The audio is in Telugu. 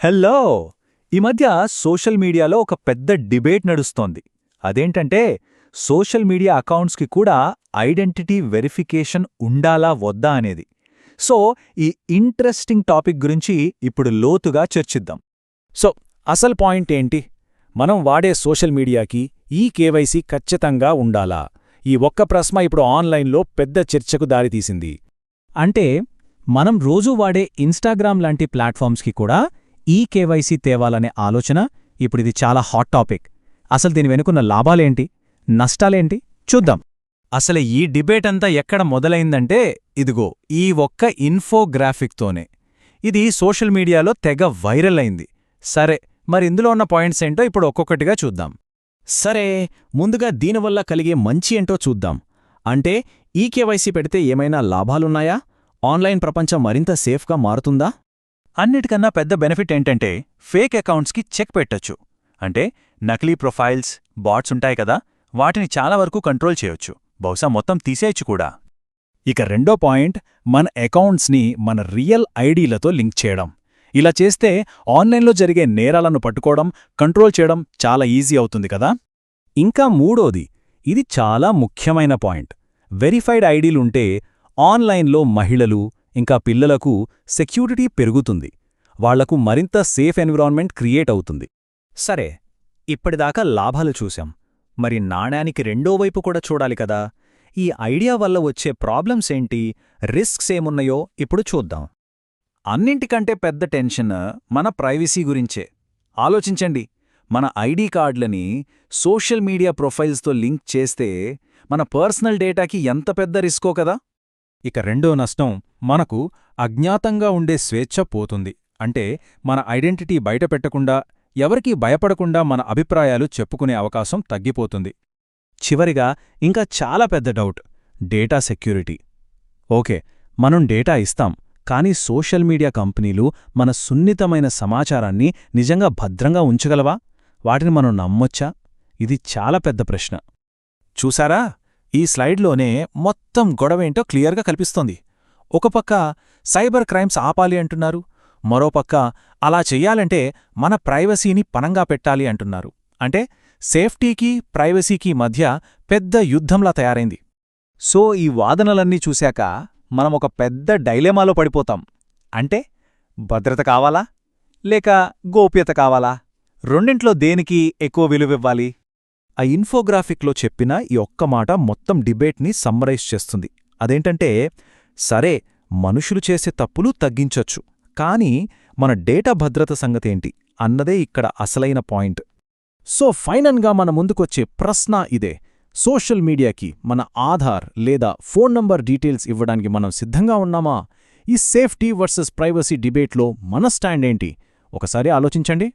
హలో! ఈ మధ్య సోషల్ మీడియాలో ఒక పెద్ద డిబేట్ నడుస్తోంది. అదేంటంటే, సోషల్ మీడియా అకౌంట్స్‌కి కూడా ఐడెంటిటీ వెరిఫికేషన్ ఉండాలా వద్దా అనేది. సో, ఈ ఇంట్రెస్టింగ్ టాపిక్ గురించి ఇప్పుడు లోతుగా చర్చిద్దాం. సో అసలు పాయింట్ ఏంటి? మనం వాడే సోషల్ మీడియాకి ఈ కేవైసీ ఖచ్చితంగా ఉండాలా? ఈ ఒక్క ప్రశ్న ఇప్పుడు ఆన్లైన్లో పెద్ద చర్చకు దారితీసింది. అంటే మనం రోజూ వాడే ఇన్‌స్టాగ్రామ్ లాంటి ప్లాట్‌ఫామ్స్‌కి కూడా ఈ కేవైసీ తేవాలనే ఆలోచన ఇప్పుడిది చాలా హాట్ టాపిక్. అసలు దీని వెనుకున్న లాభాలేంటి? నష్టాలేంటి? చూద్దాం. అసలు ఈ డిబేట్ అంతా ఎక్కడ మొదలైందంటే, ఇదిగో ఈ ఒక్క ఇన్ఫోగ్రాఫిక్తోనే. ఇది సోషల్ మీడియాలో తెగ వైరల్ అయింది. సరే, మరి ఇందులో ఉన్న పాయింట్స్ ఏంటో ఇప్పుడు ఒక్కొక్కటిగా చూద్దాం. సరే, ముందుగా దీనివల్ల కలిగే మంచి ఏంటో చూద్దాం. అంటే ఈ కేవైసీ పెడితే ఏమైనా లాభాలున్నాయా? ఆన్లైన్ ప్రపంచం మరింత సేఫ్గా మారుతుందా? అన్నిటికన్నా పెద్ద బెనిఫిట్ ఏంటంటే, ఫేక్ అకౌంట్స్కి చెక్ పెట్టొచ్చు. అంటే నకిలీ ప్రొఫైల్స్, బాట్స్ ఉంటాయి కదా, వాటిని చాలా వరకు కంట్రోల్ చేయొచ్చు. బహుశా మొత్తం తీసేయచ్చు కూడా. ఇక రెండో పాయింట్, మన అకౌంట్స్ని మన రియల్ ఐడీలతో లింక్ చేయడం. ఇలా చేస్తే ఆన్లైన్లో జరిగే నేరాలను పట్టుకోవడం, కంట్రోల్ చేయడం చాలా ఈజీ అవుతుంది కదా. ఇంకా మూడోది, ఇది చాలా ముఖ్యమైన పాయింట్. వెరిఫైడ్ ఐడీలుంటే ఆన్లైన్లో మహిళలు, ఇంకా పిల్లలకు సెక్యూరిటీ పెరుగుతుంది. వాళ్లకు మరింత సేఫ్ ఎన్విరాన్మెంట్ క్రియేట్ అవుతుంది. సరే, ఇప్పటిదాకా లాభాలు చూశాం. మరి నాణ్యానికి రెండో వైపు కూడా చూడాలి కదా. ఈ ఐడియా వల్ల వచ్చే ప్రాబ్లమ్స్ ఏంటి, రిస్క్స్ ఏమున్నాయో ఇప్పుడు చూద్దాం. అన్నింటికంటే పెద్ద టెన్షన్ మన ప్రైవసీ గురించే. ఆలోచించండి, మన ఐడీ కార్డులని సోషల్ మీడియా ప్రొఫైల్స్తో లింక్ చేస్తే మన పర్సనల్ డేటాకి ఎంత పెద్ద రిస్కో కదా. ఇక రెండో నష్టం, మనకు అజ్ఞాతంగా ఉండే స్వేచ్ఛ పోతుంది. అంటే మన ఐడెంటిటీ బయటపెట్టకుండా, ఎవరికీ భయపడకుండా మన అభిప్రాయాలు చెప్పుకునే అవకాశం తగ్గిపోతుంది. చివరిగా ఇంకా చాలా పెద్ద డౌట్, డేటా సెక్యూరిటీ. ఓకే, మనం డేటా ఇస్తాం, కానీ సోషల్ మీడియా కంపెనీలు మన సున్నితమైన సమాచారాన్ని నిజంగా భద్రంగా ఉంచగలవా? వాటిని మనం నమ్మొచ్చా? ఇది చాలా పెద్ద ప్రశ్న. చూసారా, ఈ స్లైడ్లోనే మొత్తం గొడవేంటో క్లియర్గా కల్పిస్తోంది. ఒక పక్క సైబర్ క్రైమ్స్ ఆపాలి అంటున్నారు, మరోపక్క అలా చెయ్యాలంటే మన ప్రైవసీని పనంగా పెట్టాలి అంటున్నారు. అంటే సేఫ్టీకి ప్రైవసీకి మధ్య పెద్ద యుద్ధంలా తయారైంది. సో ఈ వాదనలన్నీ చూశాక మనం ఒక పెద్ద డైలెమాలో పడిపోతాం. అంటే భద్రత కావాలా లేక గోప్యత కావాలా? రెండింట్లో దేనికి ఎక్కువ విలువివ్వాలి? ఆ ఇన్ఫోగ్రాఫిక్లో చెప్పిన ఈ ఒక్క మాట మొత్తం డిబేట్ని సమ్మరైజ్ చేస్తుంది. అదేంటంటే, సరే, మనుషులు చేసే తప్పులు తగ్గించొచ్చు, కానీ మన డేటా భద్రత సంగతేంటి అన్నదే ఇక్కడ అసలైన పాయింట్. సో ఫైనల్గా మన ముందుకొచ్చే ప్రశ్న ఇదే. సోషల్ మీడియాకి మన ఆధార్ లేదా ఫోన్ నంబర్ డీటెయిల్స్ ఇవ్వడానికి మనం సిద్ధంగా ఉన్నామా? ఈ సేఫ్టీ వర్సెస్ ప్రైవసీ డిబేట్లో మన స్టాండ్ ఏంటి? ఒకసారి ఆలోచించండి.